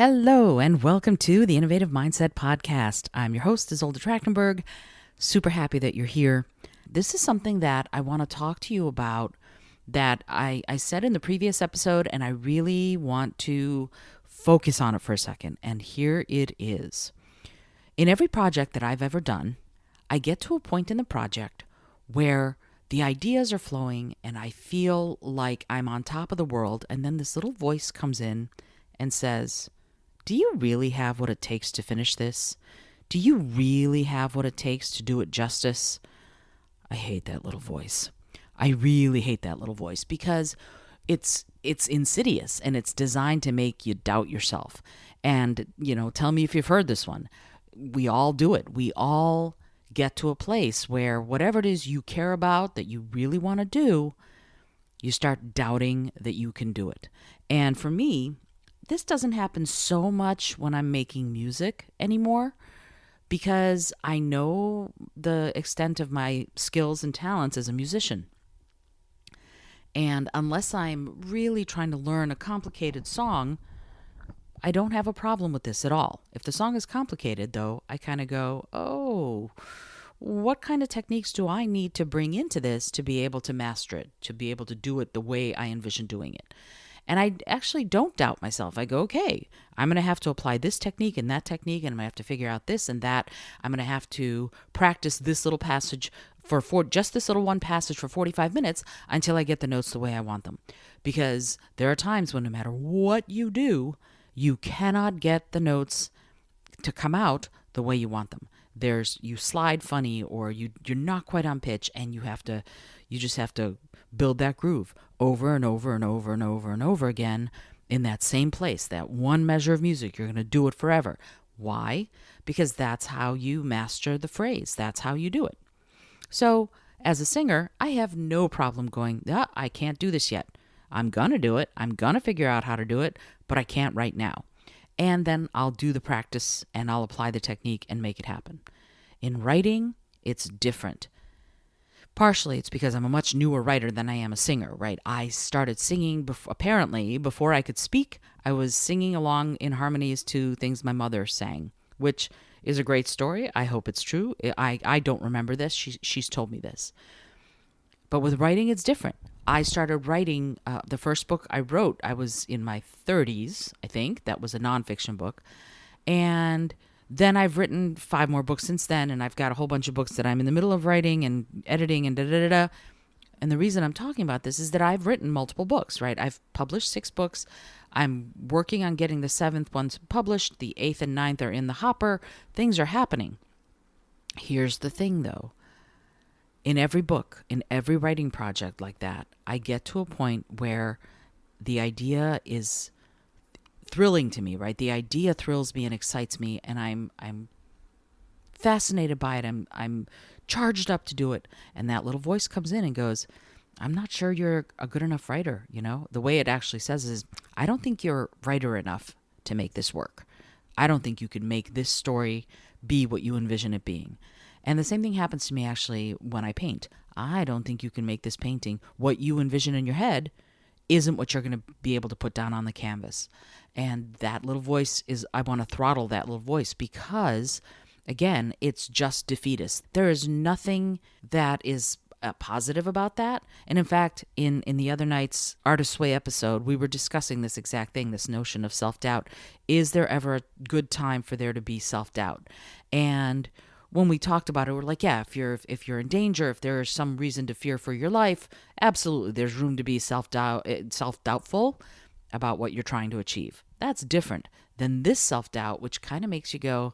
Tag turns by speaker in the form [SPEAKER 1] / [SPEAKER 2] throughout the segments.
[SPEAKER 1] Hello, and welcome to the Innovative Mindset Podcast. I'm your host, Isolde Trachtenberg. Super happy that you're here. This is something that I want to talk to you about that I said in the previous episode, and I really want to focus on it for a second. And here it is. In every project that I've ever done, I get to a point in the project where the ideas are flowing and I feel like I'm on top of the world. And then this little voice comes in and says, do you really have what it takes to finish this? Do you really have what it takes to do it justice? I hate that little voice. I really hate that little voice because it's insidious and it's designed to make you doubt yourself. And, tell me if you've heard this one. We all do it. We all get to a place where whatever it is you care about that you really want to do, you start doubting that you can do it. And for me, this doesn't happen so much when I'm making music anymore because I know the extent of my skills and talents as a musician. And unless I'm really trying to learn a complicated song, I don't have a problem with this at all. If the song is complicated, though, I kind of go, oh, what kind of techniques do I need to bring into this to be able to master it, to be able to do it the way I envision doing it? And I actually don't doubt myself. I go, okay, I'm going to have to apply this technique and that technique, and I'm going to have to figure out this and that. I'm going to have to practice this little passage for just this little one passage for 45 minutes until I get the notes the way I want them. Because there are times when no matter what you do, you cannot get the notes to come out the way you want them. You slide funny or you're not quite on pitch, and you just have to build that groove over and over and over and over and over again in that same place, that one measure of music. You're going to do it forever. Why? Because that's how you master the phrase. That's how you do it. So as a singer, I have no problem going, I can't do this yet. I'm going to do it. I'm going to figure out how to do it, but I can't right now. And then I'll do the practice and I'll apply the technique and make it happen. In writing, it's different. Partially, it's because I'm a much newer writer than I am a singer, right? I started singing, apparently, before I could speak. I was singing along in harmonies to things my mother sang, which is a great story. I hope it's true. I don't remember this. She's told me this. But with writing, it's different. I started writing, the first book I wrote, I was in my 30s, I think. That was a nonfiction book. And then I've written 5 more books since then, and I've got a whole bunch of books that I'm in the middle of writing and editing and da-da-da-da. And the reason I'm talking about this is that I've written multiple books, right? I've published 6 books. I'm working on getting the 7th one published. The 8th and 9th are in the hopper. Things are happening. Here's the thing, though. In every book, in every writing project like that, I get to a point where the idea is thrilling to me, right? The idea thrills me and excites me, and I'm fascinated by it. I'm charged up to do it. And that little voice comes in and goes, I'm not sure you're a good enough writer, The way it actually says is, I don't think you're writer enough to make this work. I don't think you could make this story be what you envision it being. And the same thing happens to me actually when I paint. I don't think you can make this painting. What you envision in your head isn't what you're going to be able to put down on the canvas. And that little voice I want to throttle that little voice because, again, it's just defeatist. There is nothing that is positive about that. And in fact, in the other night's Artist's Way episode, we were discussing this exact thing, this notion of self-doubt. Is there ever a good time for there to be self-doubt? And when we talked about it, we're like, yeah, if you're in danger, if there's some reason to fear for your life, absolutely, there's room to be self-doubtful about what you're trying to achieve. That's different than this self-doubt, which kind of makes you go,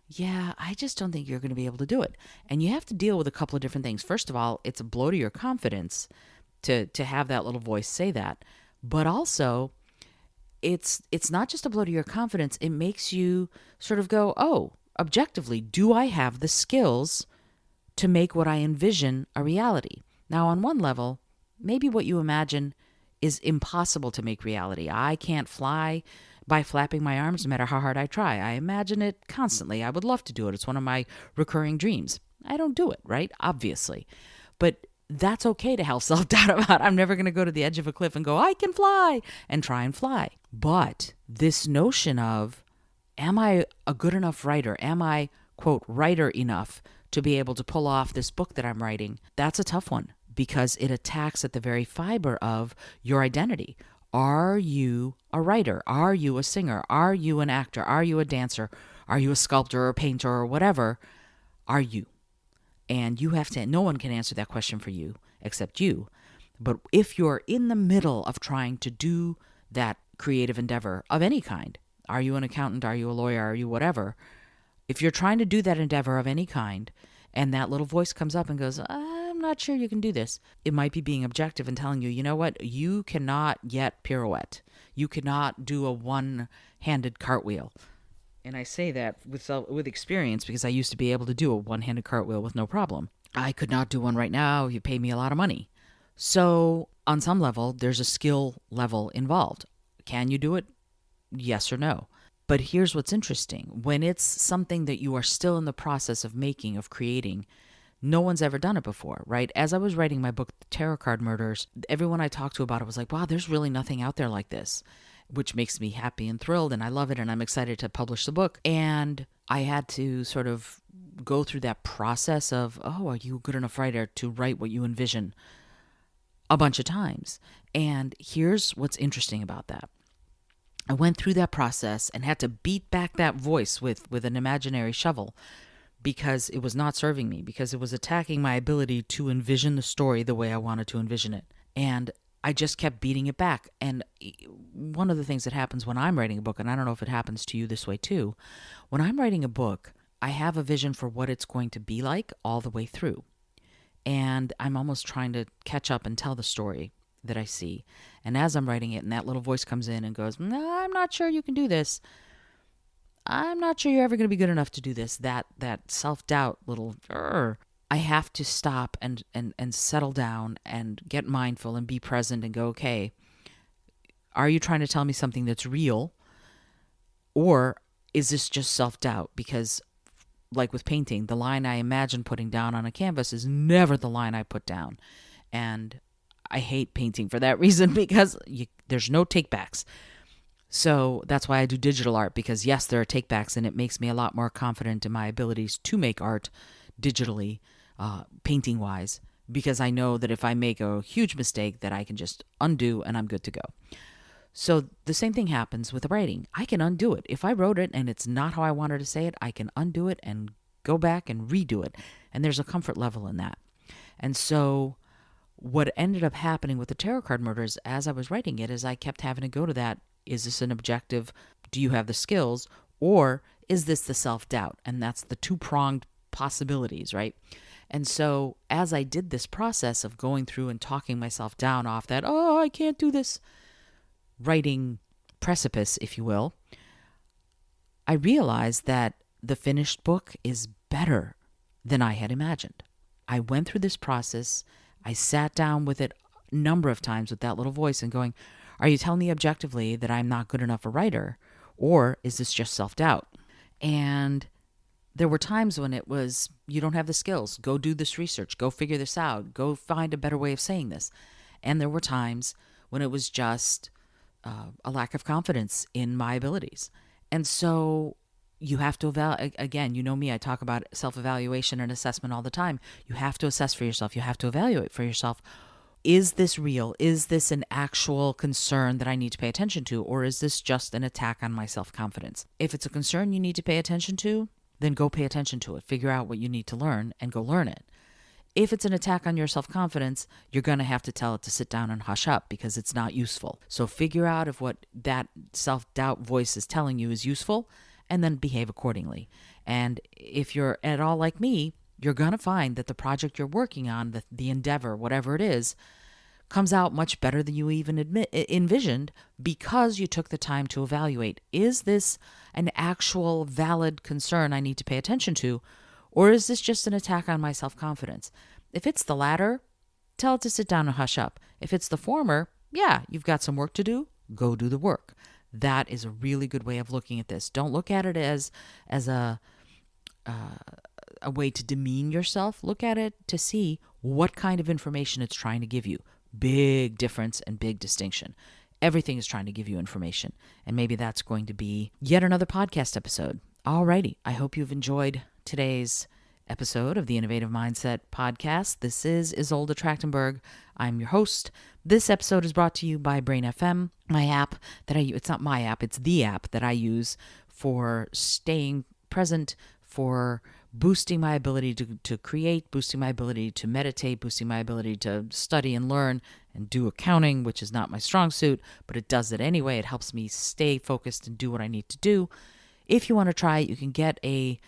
[SPEAKER 1] yeah, I just don't think you're going to be able to do it. And you have to deal with a couple of different things. First of all, it's a blow to your confidence to have that little voice say that. But also, it's not just a blow to your confidence. It makes you sort of go, oh, objectively, do I have the skills to make what I envision a reality? Now, on one level, maybe what you imagine is impossible to make reality. I can't fly by flapping my arms no matter how hard I try. I imagine it constantly. I would love to do it. It's one of my recurring dreams. I don't do it, right? Obviously. But that's okay to have self-doubt about. I'm never going to go to the edge of a cliff and go, I can fly, and try and fly. But this notion of, am I a good enough writer? Am I, quote, writer enough to be able to pull off this book that I'm writing? That's a tough one because it attacks at the very fiber of your identity. Are you a writer? Are you a singer? Are you an actor? Are you a dancer? Are you a sculptor or a painter or whatever? Are you? And you have to, no one can answer that question for you except you. But if you're in the middle of trying to do that creative endeavor of any kind, are you an accountant? Are you a lawyer? Are you whatever? If you're trying to do that endeavor of any kind and that little voice comes up and goes, I'm not sure you can do this, it might be being objective and telling you, you know what? You cannot yet pirouette. You cannot do a one-handed cartwheel. And I say that with experience because I used to be able to do a one-handed cartwheel with no problem. I could not do one right now. You pay me a lot of money. So on some level, there's a skill level involved. Can you do it? Yes or no. But here's what's interesting. When it's something that you are still in the process of making, of creating, no one's ever done it before, right? As I was writing my book, The Tarot Card Murders, everyone I talked to about it was like, wow, there's really nothing out there like this, which makes me happy and thrilled, and I love it, and I'm excited to publish the book. And I had to sort of go through that process of, oh, are you a good enough writer to write what you envision a bunch of times? And here's what's interesting about that. I went through that process and had to beat back that voice with an imaginary shovel because it was not serving me, because it was attacking my ability to envision the story the way I wanted to envision it. And I just kept beating it back. And one of the things that happens when I'm writing a book, and I don't know if it happens to you this way too, when I'm writing a book, I have a vision for what it's going to be like all the way through. And I'm almost trying to catch up and tell the story that I see. And as I'm writing it and that little voice comes in and goes, no, I'm not sure you can do this. I'm not sure you're ever going to be good enough to do this. That self-doubt little, I have to stop and settle down and get mindful and be present and go, okay, are you trying to tell me something that's real? Or is this just self-doubt? Because like with painting, the line I imagine putting down on a canvas is never the line I put down. And I hate painting for that reason because there's no takebacks. So that's why I do digital art, because yes, there are takebacks, and it makes me a lot more confident in my abilities to make art digitally, painting-wise, because I know that if I make a huge mistake that I can just undo and I'm good to go. So the same thing happens with writing. I can undo it. If I wrote it and it's not how I wanted to say it, I can undo it and go back and redo it. And there's a comfort level in that. And so what ended up happening with the Tarot Card Murders as I was writing it is I kept having to go to that. Is this an objective? Do you have the skills? Or is this the self-doubt? And that's the two-pronged possibilities, right? And so as I did this process of going through and talking myself down off that, oh, I can't do this writing precipice, if you will, I realized that the finished book is better than I had imagined. I went through this process. I sat down with it a number of times with that little voice and going, are you telling me objectively that I'm not good enough a writer? Or is this just self-doubt? And there were times when it was, you don't have the skills. Go do this research. Go figure this out. Go find a better way of saying this. And there were times when it was just a lack of confidence in my abilities. And so you have to again, you know me, I talk about self-evaluation and assessment all the time. You have to assess for yourself. You have to evaluate for yourself. Is this real? Is this an actual concern that I need to pay attention to? Or is this just an attack on my self-confidence? If it's a concern you need to pay attention to, then go pay attention to it. Figure out what you need to learn and go learn it. If it's an attack on your self-confidence, you're going to have to tell it to sit down and hush up because it's not useful. So figure out if what that self-doubt voice is telling you is useful, and then behave accordingly. And if you're at all like me, you're going to find that the project you're working on, the endeavor, whatever it is, comes out much better than you even envisioned because you took the time to evaluate, is this an actual valid concern I need to pay attention to? Or is this just an attack on my self-confidence? If it's the latter, tell it to sit down and hush up. If it's the former, yeah, you've got some work to do. Go do the work. That is a really good way of looking at this. Don't look at it as a way to demean yourself. Look at it to see what kind of information it's trying to give you. Big difference and big distinction. Everything is trying to give you information. And maybe that's going to be yet another podcast episode. Alrighty, I hope you've enjoyed today's episode of the Innovative Mindset Podcast. This is Isolde Trachtenberg. I'm your host. This episode is brought to you by Brain FM, my app that I use. It's not my app, it's the app that I use for staying present, for boosting my ability to create, boosting my ability to meditate, boosting my ability to study and learn and do accounting, which is not my strong suit, but it does it anyway. It helps me stay focused and do what I need to do. If you want to try it, you can get you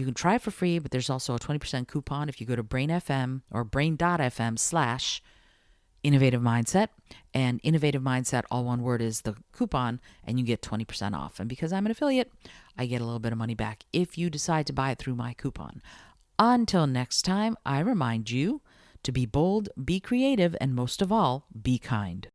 [SPEAKER 1] can try it for free, but there's also a 20% coupon if you go to Brain FM or brain.fm/Innovative Mindset. And Innovative Mindset, all one word, is the coupon, and you get 20% off. And because I'm an affiliate, I get a little bit of money back if you decide to buy it through my coupon. Until next time, I remind you to be bold, be creative, and most of all, be kind.